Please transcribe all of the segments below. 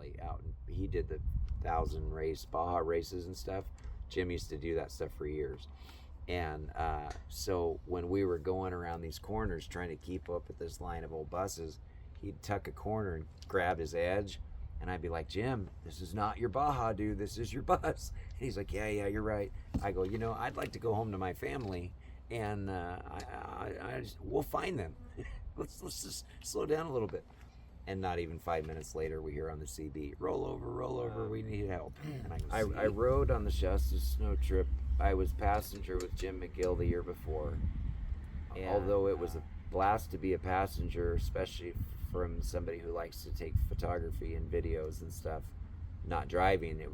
rally out, and he did the 1,000 race Baja races and stuff. Jim used to do that stuff for years. And so when we were going around these corners trying to keep up with this line of old buses, he'd tuck a corner and grab his edge, and I'd be like, Jim, this is not your Baja, dude. This is your bus. And he's like, yeah, you're right. I go, I'd like to go home to my family, and we'll find them. let's just slow down a little bit. And not even 5 minutes later, we hear on the CB, roll over, we need help. And I rode on the Shasta Snow Trip. I was passenger with Jim McGill the year before. And although it was a blast to be a passenger, especially from somebody who likes to take photography and videos and stuff, not driving, it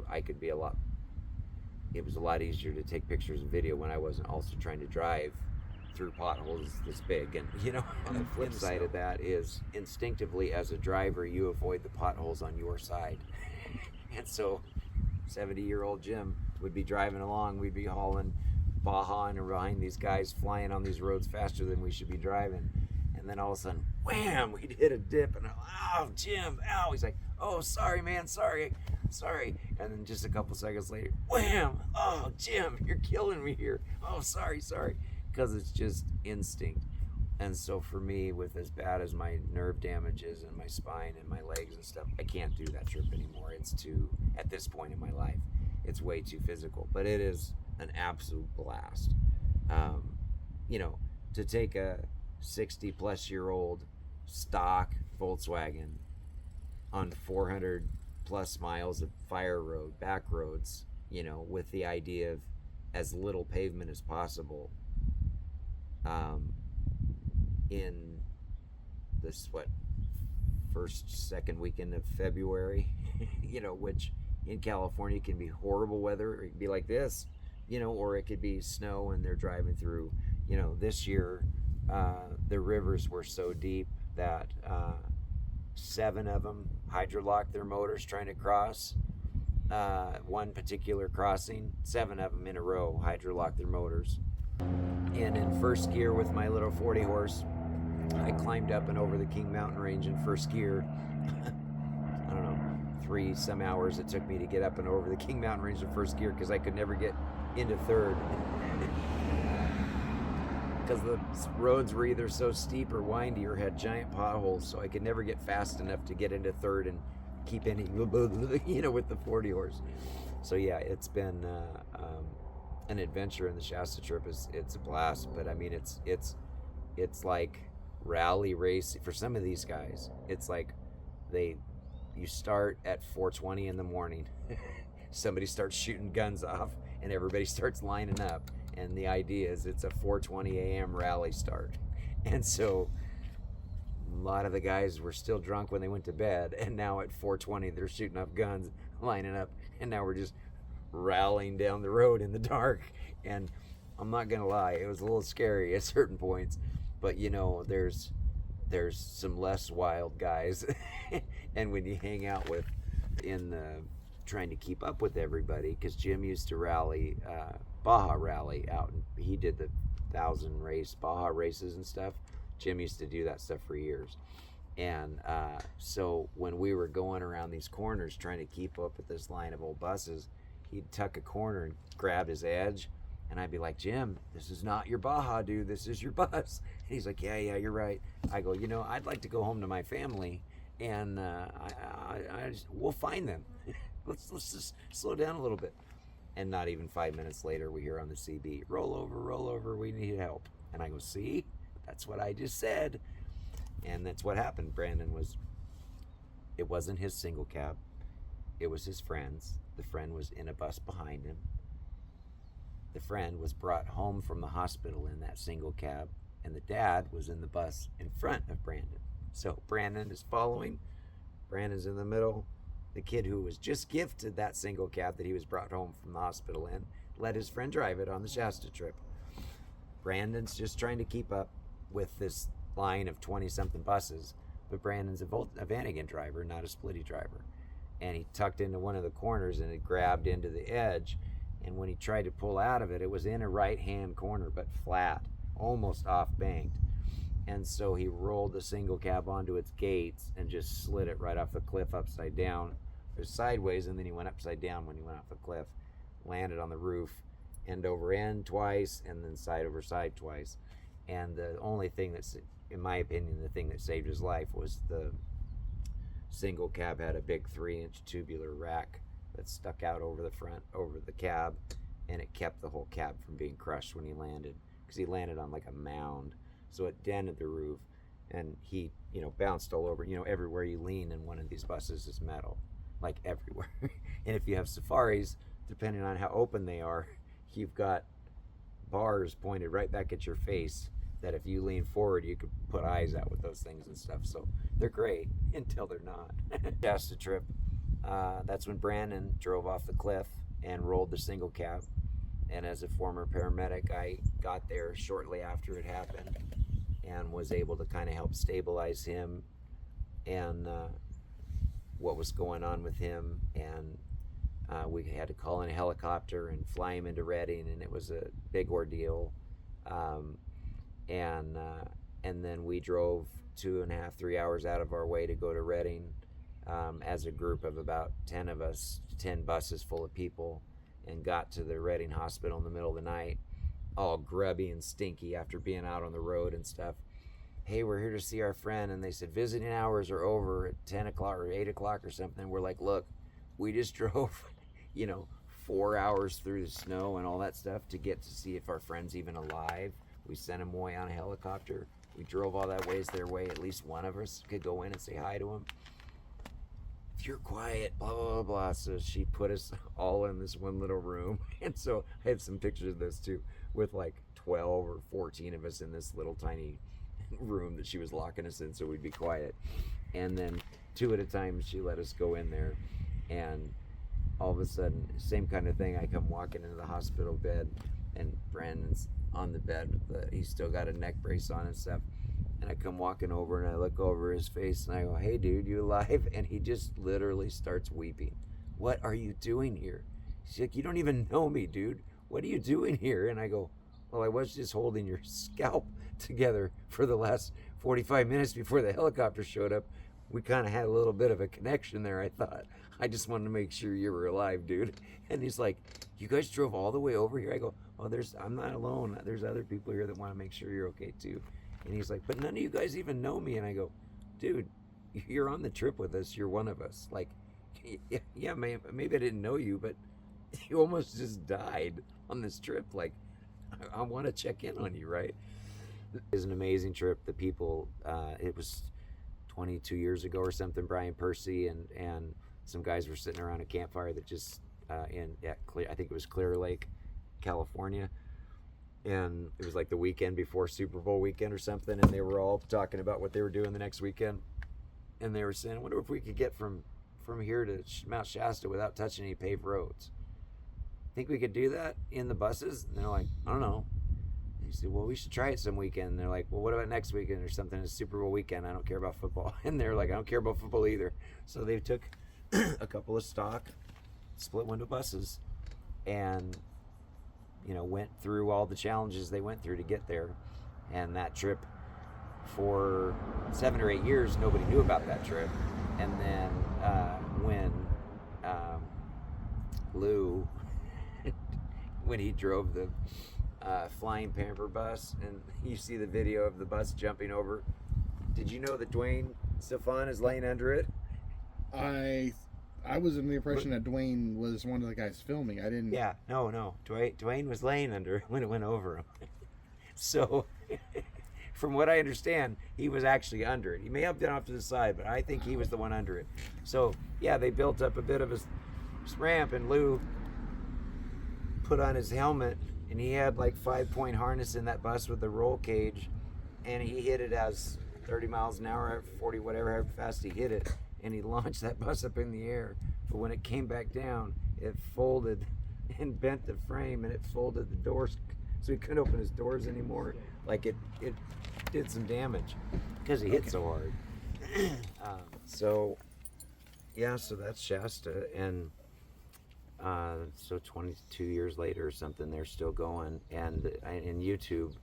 was a lot easier to take pictures and video when I wasn't also trying to drive through potholes this big. And on the flip side of that is, instinctively as a driver, you avoid the potholes on your side. And so 70-year-old Jim would be driving along, we'd be hauling Baja and behind these guys flying on these roads faster than we should be driving, and then all of a sudden, wham, we'd hit a dip, and oh, Jim, ow. He's like, oh, sorry, man, sorry. And then just a couple seconds later, wham, oh, Jim, you're killing me here. Oh, sorry. Because it's just instinct. And so for me, with as bad as my nerve damage is in my spine and my legs and stuff, I can't do that trip anymore. It's too, at this point in my life, it's way too physical. But it is an absolute blast. To take a 60-plus-year-old stock Volkswagen on 400-plus miles of fire road, back roads, with the idea of as little pavement as possible, in this second weekend of February, which in California can be horrible weather, or it could be like this, or it could be snow and they're driving through. This year the rivers were so deep that 7 of them hydrolocked their motors trying to cross one particular crossing. 7 of them in a row hydrolocked their motors. And in first gear with my little 40 horse, I climbed up and over the King Mountain Range in first gear. I don't know, 3 some hours it took me to get up and over the King Mountain Range in first gear because I could never get into third. Because the roads were either so steep or windy or had giant potholes, so I could never get fast enough to get into third and keep any, with the 40 horse. So yeah, it's been an adventure in the Shasta Trip. It's a blast, but I mean it's like rally race for some of these guys. It's like you start at 4:20 in the morning. Somebody starts shooting guns off and everybody starts lining up, and the idea is it's a 4:20 a.m. rally start. And so a lot of the guys were still drunk when they went to bed, and now at 4:20 they're shooting up guns, lining up, and now we're just rallying down the road in the dark. And I'm not gonna lie, it was a little scary at certain points, but there's some less wild guys and when you hang out with trying to keep up with everybody, because Jim used to rally Baja rally out, and he did the 1,000 race Baja races and stuff. Jim used to do that stuff for years. And so when we were going around these corners trying to keep up with this line of old buses, he'd tuck a corner and grab his edge, and I'd be like, Jim, this is not your Baja, dude. This is your bus. And he's like, yeah, you're right. I go, I'd like to go home to my family, and we'll find them. Let's just slow down a little bit. And not even 5 minutes later, we hear on the CB, roll over, we need help. And I go, see, that's what I just said. And that's what happened. It wasn't his single cab. It was his friend's. The friend was in a bus behind him. The friend was brought home from the hospital in that single cab, and the dad was in the bus in front of Brandon. So Brandon is following. Brandon's in the middle. The kid who was just gifted that single cab that he was brought home from the hospital in let his friend drive it on the Shasta Trip. Brandon's just trying to keep up with this line of 20-something buses, but Brandon's a Vanagon driver, not a Splitty driver. And he tucked into one of the corners and it grabbed into the edge, and when he tried to pull out of it, it was in a right-hand corner, but flat, almost off-banked. And so he rolled the single cab onto its gates and just slid it right off the cliff upside down or sideways, and then he went upside down when he went off the cliff, landed on the roof, end over end twice, and then side over side twice. And the only thing that's, in my opinion, the thing that saved his life was the single cab had a big 3-inch tubular rack that stuck out over the front, over the cab, and it kept the whole cab from being crushed when he landed, because he landed on like a mound, so it dented the roof, and he, you know, bounced all over. You know, everywhere you lean in one of these buses is metal, like everywhere. And if you have safaris, depending on how open they are, you've got bars pointed right back at your face that if you lean forward, you could put eyes out with those things and stuff. So they're great until they're not. Shasta trip. That's when Brandon drove off the cliff and rolled the single cab. And as a former paramedic, I got there shortly after it happened and was able to kind of help stabilize him and what was going on with him. And we had to call in a helicopter and fly him into Redding, and it was a big ordeal. And then we drove 2.5, 3 hours out of our way to go to Redding as a group of about 10 of us, 10 buses full of people, and got to the Redding hospital in the middle of the night, all grubby and stinky after being out on the road and stuff. Hey, we're here to see our friend. And they said visiting hours are over at 10 o'clock or 8 o'clock or something. We're like, look, we just drove, 4 hours through the snow and all that stuff to get to see if our friend's even alive. We sent him away on a helicopter. We drove all that ways their way. At least one of us could go in and say hi to him. If you're quiet, blah, blah, blah, blah. So she put us all in this one little room. And so I have some pictures of this too, with like 12 or 14 of us in this little tiny room that she was locking us in so we'd be quiet. And then 2 at a time, she let us go in there. And all of a sudden, same kind of thing. I come walking into the hospital bed, and Brandon's on the bed. He's still got a neck brace on and stuff. And I come walking over, and I look over his face, and I go, hey, dude, you alive? And he just literally starts weeping. What are you doing here? She's like, you don't even know me, dude. What are you doing here? And I go, well, I was just holding your scalp together for the last 45 minutes before the helicopter showed up. We kind of had a little bit of a connection there, I thought. I just wanted to make sure you were alive, dude. And he's like, you guys drove all the way over here? I go, oh, I'm not alone. There's other people here that want to make sure you're okay too. And he's like, but none of you guys even know me. And I go, dude, you're on the trip with us. You're one of us. Like, yeah, maybe I didn't know you, but you almost just died on this trip. Like, I want to check in on you, right? It was an amazing trip. The people, it was 22 years ago or something, Brian Percy and some guys were sitting around a campfire that just I think it was Clear Lake, California. And it was like the weekend before Super Bowl weekend or something, and they were all talking about what they were doing the next weekend. And they were saying, I wonder if we could get from here to Mount Shasta without touching any paved roads. Think we could do that in the buses? And they're like, I don't know. And he said, well, we should try it some weekend. And they're like, well, what about next weekend or something? It's Super Bowl weekend. I don't care about football. And they're like, I don't care about football either. So they took a couple of stock split window buses and went through all the challenges they went through to get there. And that trip, for 7 or 8 years, nobody knew about that trip. And then when Lou, when he drove the flying pamper bus, and you see the video of the bus jumping over, did you know that Dwayne Stefan is laying under it? I was in the impression that Dwayne was one of the guys filming. I didn't. Yeah, no. Dwayne was laying under it when it went over him. So, from what I understand, he was actually under it. He may have been off to the side, but I think he was the one under it. So, yeah, they built up a bit of a ramp, and Lou put on his helmet, and he had like 5-point harness in that bus with the roll cage, and he hit it as 30 miles an hour, 40, whatever, however fast he hit it. And he launched that bus up in the air. But when it came back down, it folded and bent the frame, and it folded the doors, so he couldn't open his doors anymore. Like it did some damage because he hit so hard. So that's Shasta. And so 22 years later or something, they're still going. And in YouTube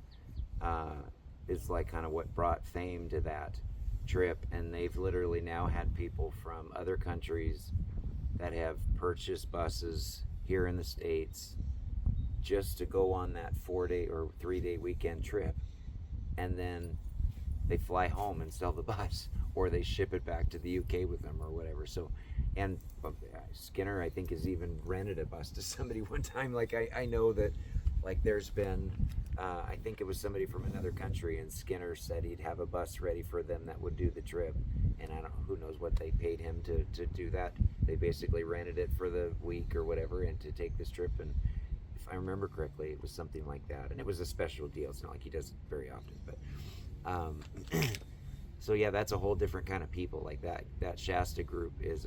is like kind of what brought fame to that trip, and they've literally now had people from other countries that have purchased buses here in the States just to go on that 4-day or 3-day weekend trip, and then they fly home and sell the bus, or they ship it back to the UK with them or whatever. So, and Skinner, I think, has even rented a bus to somebody one time. Like I know that, like, there's been, I think it was somebody from another country, and Skinner said he'd have a bus ready for them that would do the trip. And I don't know, who knows what they paid him to do that. They basically rented it for the week or whatever, and to take this trip. And if I remember correctly, it was something like that. And it was a special deal. It's not like he does it very often, but so yeah, that's a whole different kind of people. Like that Shasta group is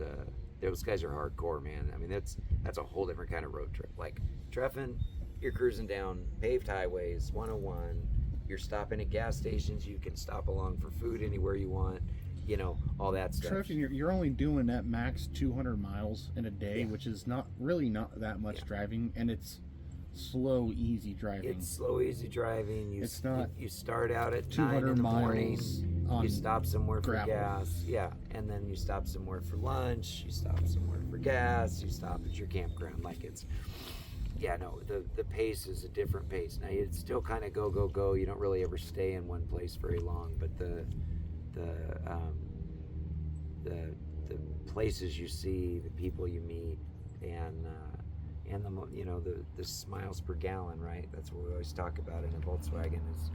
those guys are hardcore, man. I mean, that's a whole different kind of road trip. Like Treffin, you're cruising down paved highways, 101. You're stopping at gas stations. You can stop along for food anywhere you want. You know, all that stuff. Treffin, you're only doing at max 200 miles in a day, which is not that much driving, and it's slow, easy driving. It's slow, easy driving. It's not. You start out at 200 9 in the miles morning. You stop somewhere for gravel. gas. Yeah, and then you stop somewhere for lunch. You stop somewhere for gas. You stop at your campground. Like it's, yeah, no, the pace is a different pace. Now it's still kind of go. You don't really ever stay in one place very long, but the places you see, the people you meet, and the smiles per gallon, right? That's what we always talk about in a Volkswagen is.